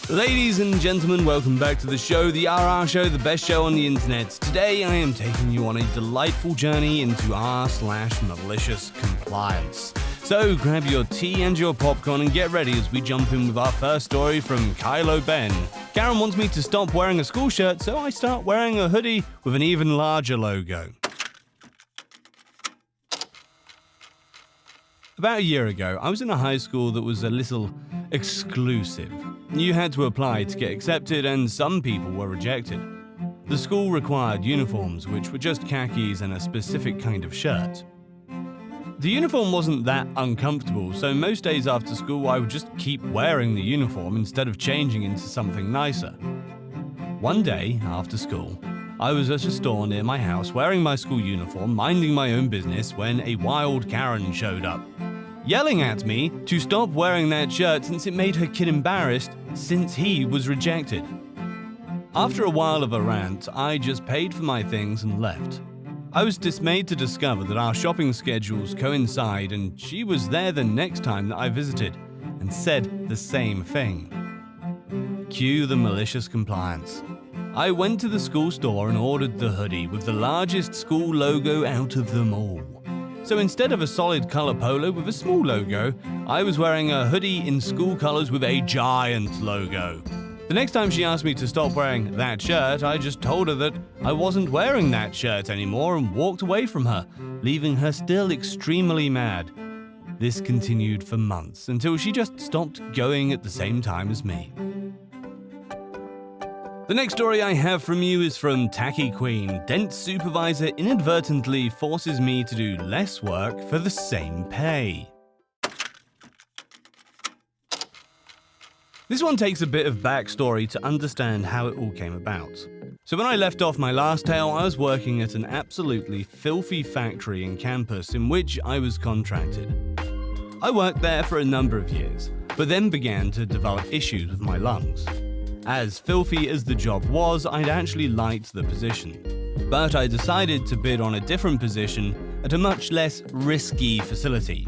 Ladies and gentlemen, welcome back to the show, the RR Show, the best show on the internet. Today I am taking you on a delightful journey into r/MaliciousCompliance. So grab your tea and your popcorn and get ready as we jump in with our first story from Kylo Ben. Karen wants me to stop wearing a school shirt, so I start wearing a hoodie with an even larger logo. About a year ago, I was in a high school that was a little exclusive. You had to apply to get accepted, and some people were rejected. The school required uniforms, which were just khakis and a specific kind of shirt. The uniform wasn't that uncomfortable, so most days after school I would just keep wearing the uniform instead of changing into something nicer. One day, after school, I was at a store near my house wearing my school uniform, minding my own business, when a wild Karen showed up, yelling at me to stop wearing that shirt since it made her kid embarrassed since he was rejected. After a while of a rant, I just paid for my things and left. I was dismayed to discover that our shopping schedules coincide, and she was there the next time that I visited and said the same thing. Cue the malicious compliance. I went to the school store and ordered the hoodie with the largest school logo out of them all. So instead of a solid color polo with a small logo, I was wearing a hoodie in school colors with a giant logo. The next time she asked me to stop wearing that shirt, I just told her that I wasn't wearing that shirt anymore and walked away from her, leaving her still extremely mad. This continued for months until she just stopped going at the same time as me. The next story I have from you is from Tacky Queen. Dent supervisor inadvertently forces me to do less work for the same pay. This one takes a bit of backstory to understand how it all came about. So when I left off my last tale, I was working at an absolutely filthy factory in campus in which I was contracted. I worked there for a number of years, but then began to develop issues with my lungs. As filthy as the job was, I'd actually liked the position. But I decided to bid on a different position at a much less risky facility.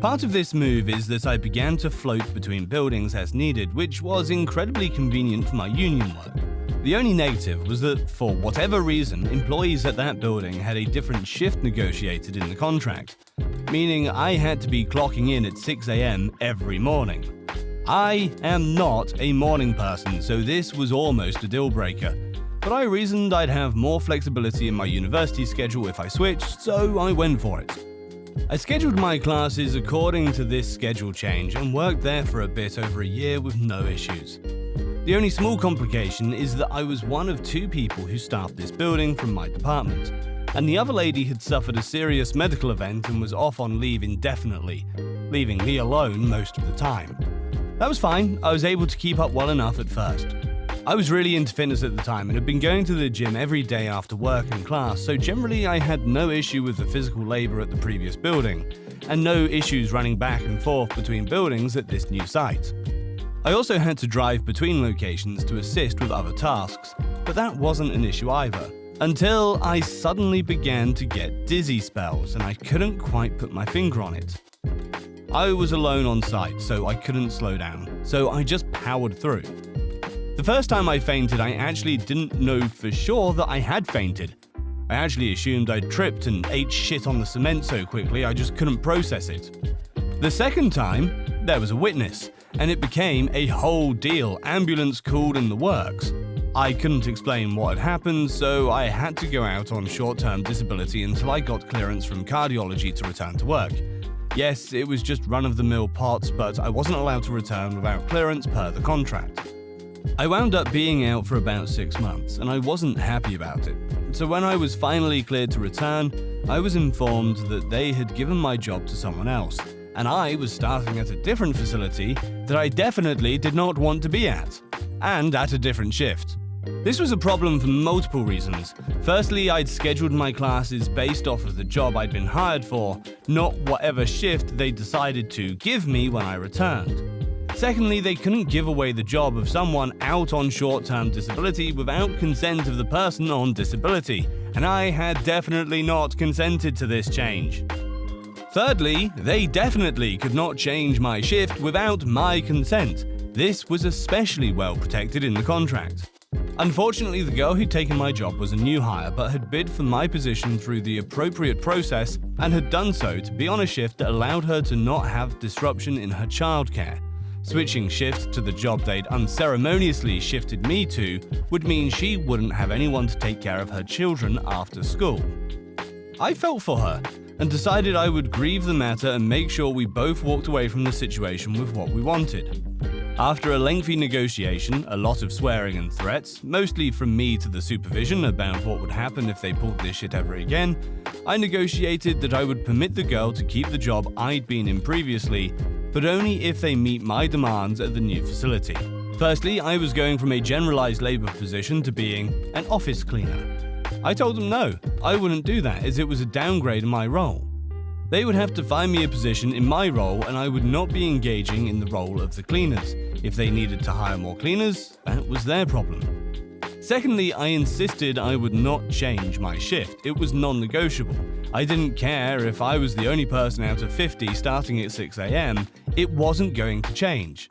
Part of this move is that I began to float between buildings as needed, which was incredibly convenient for my union work. The only negative was that, for whatever reason, employees at that building had a different shift negotiated in the contract, meaning I had to be clocking in at 6 a.m. every morning. I am not a morning person, so this was almost a deal breaker, but I reasoned I'd have more flexibility in my university schedule if I switched, so I went for it. I scheduled my classes according to this schedule change and worked there for a bit over a year with no issues. The only small complication is that I was one of two people who staffed this building from my department, and the other lady had suffered a serious medical event and was off on leave indefinitely, leaving me alone most of the time. That was fine. I was able to keep up well enough at first. I was really into fitness at the time and had been going to the gym every day after work and class, so generally I had no issue with the physical labor at the previous building, and no issues running back and forth between buildings at this new site. I also had to drive between locations to assist with other tasks, but that wasn't an issue either, until I suddenly began to get dizzy spells and I couldn't quite put my finger on it. I was alone on site, so I couldn't slow down, so I just powered through. The first time I fainted, I actually didn't know for sure that I had fainted. I actually assumed I'd tripped and ate shit on the cement so quickly I just couldn't process it. The second time, there was a witness, and it became a whole deal, ambulance called in the works. I couldn't explain what had happened, so I had to go out on short-term disability until I got clearance from cardiology to return to work. Yes, it was just run-of-the-mill POTS, but I wasn't allowed to return without clearance per the contract. I wound up being out for about 6 months, and I wasn't happy about it. So when I was finally cleared to return, I was informed that they had given my job to someone else, and I was starting at a different facility that I definitely did not want to be at, and at a different shift. This was a problem for multiple reasons. Firstly, I'd scheduled my classes based off of the job I'd been hired for, not whatever shift they decided to give me when I returned. Secondly, they couldn't give away the job of someone out on short-term disability without consent of the person on disability, and I had definitely not consented to this change. Thirdly, they definitely could not change my shift without my consent, This was especially well protected in the contract. Unfortunately, the girl who'd taken my job was a new hire but had bid for my position through the appropriate process and had done so to be on a shift that allowed her to not have disruption in her childcare. Switching shift to the job they'd unceremoniously shifted me to would mean she wouldn't have anyone to take care of her children after school. I felt for her and decided I would grieve the matter and make sure we both walked away from the situation with what we wanted. After a lengthy negotiation, a lot of swearing and threats, mostly from me to the supervision about what would happen if they pulled this shit ever again, I negotiated that I would permit the girl to keep the job I'd been in previously, but only if they meet my demands at the new facility. Firstly, I was going from a generalized labor position to being an office cleaner. I told them no, I wouldn't do that as it was a downgrade in my role. They would have to find me a position in my role and I would not be engaging in the role of the cleaners. If they needed to hire more cleaners, that was their problem. Secondly, I insisted I would not change my shift. It was non-negotiable. I didn't care if I was the only person out of 50 starting at 6 a.m. It wasn't going to change.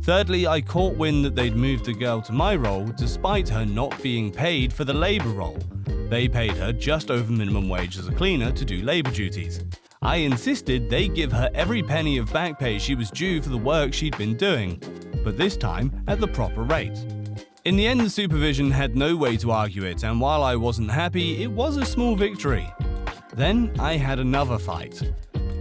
Thirdly, I caught wind that they'd moved the girl to my role despite her not being paid for the labor role. They paid her just over minimum wage as a cleaner to do labor duties. I insisted they give her every penny of back pay she was due for the work she'd been doing, but this time at the proper rate. In the end, the supervision had no way to argue it, and while I wasn't happy, it was a small victory. Then I had another fight.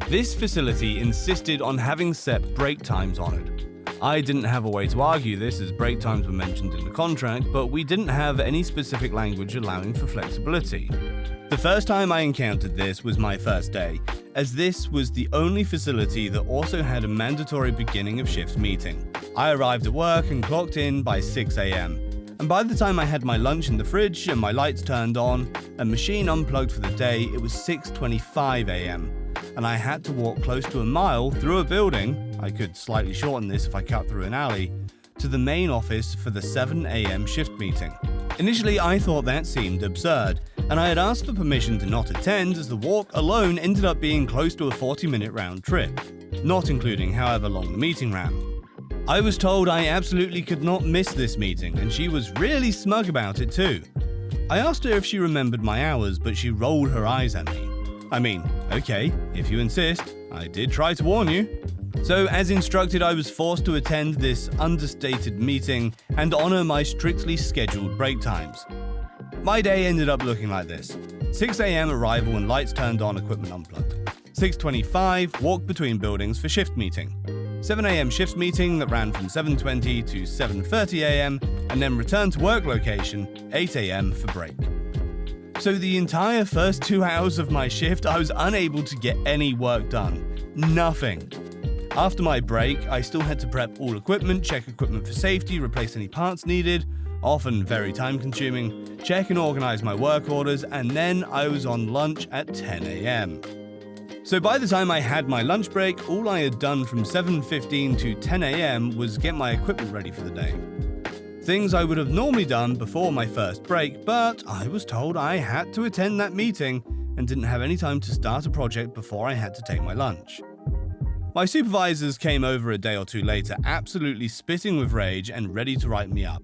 This facility insisted on having set break times on it. I didn't have a way to argue this as break times were mentioned in the contract, but we didn't have any specific language allowing for flexibility. The first time I encountered this was my first day, as this was the only facility that also had a mandatory beginning of shift meeting. I arrived at work and clocked in by 6 a.m. And by the time I had my lunch in the fridge and my lights turned on and machine unplugged for the day, it was 6:25 a.m. and I had to walk close to a mile through a building, I could slightly shorten this if I cut through an alley, to the main office for the 7 a.m. shift meeting. Initially, I thought that seemed absurd, and I had asked for permission to not attend as the walk alone ended up being close to a 40-minute round trip, not including however long the meeting ran. I was told I absolutely could not miss this meeting, and she was really smug about it too. I asked her if she remembered my hours, but she rolled her eyes at me. I mean, okay, if you insist, I did try to warn you. So, as instructed, I was forced to attend this understated meeting and honor my strictly scheduled break times. My day ended up looking like this. 6 a.m. arrival and lights turned on, equipment unplugged. 6:25, walk between buildings for shift meeting. 7 a.m. shift meeting that ran from 7:20 to 7:30 a.m. and then return to work location, 8 a.m. for break. So the entire first 2 hours of my shift, I was unable to get any work done. Nothing. After my break, I still had to prep all equipment, check equipment for safety, replace any parts needed, often very time-consuming, check and organize my work orders, and then I was on lunch at 10 a.m. So by the time I had my lunch break, all I had done from 7:15 to 10 a.m. was get my equipment ready for the day. Things I would have normally done before my first break, but I was told I had to attend that meeting and didn't have any time to start a project before I had to take my lunch. My supervisors came over a day or two later, absolutely spitting with rage and ready to write me up.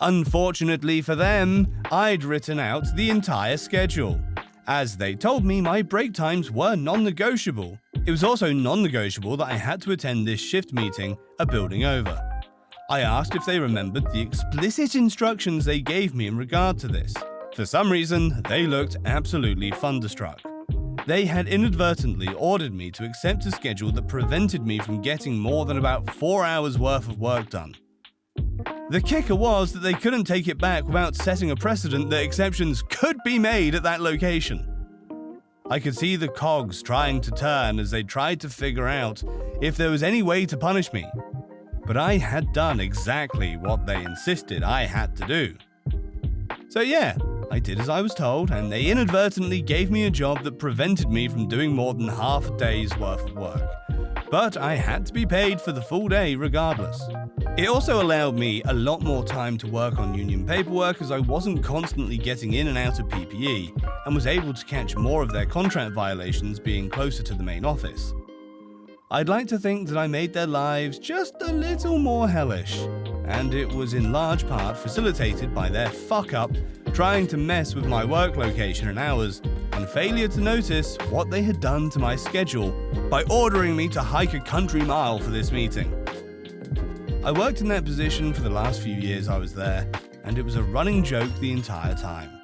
Unfortunately for them, I'd written out the entire schedule, as they told me my break times were non-negotiable. It was also non-negotiable that I had to attend this shift meeting a building over. I asked if they remembered the explicit instructions they gave me in regard to this. For some reason, they looked absolutely thunderstruck. They had inadvertently ordered me to accept a schedule that prevented me from getting more than about 4 hours worth of work done. The kicker was that they couldn't take it back without setting a precedent that exceptions could be made at that location. I could see the cogs trying to turn as they tried to figure out if there was any way to punish me. But I had done exactly what they insisted I had to do. So yeah, I did as I was told, and they inadvertently gave me a job that prevented me from doing more than half a day's worth of work. But I had to be paid for the full day regardless. It also allowed me a lot more time to work on union paperwork as I wasn't constantly getting in and out of PPE and was able to catch more of their contract violations being closer to the main office. I'd like to think that I made their lives just a little more hellish, and it was in large part facilitated by their fuck-up trying to mess with my work location and hours, and failure to notice what they had done to my schedule by ordering me to hike a country mile for this meeting. I worked in that position for the last few years I was there, and it was a running joke the entire time.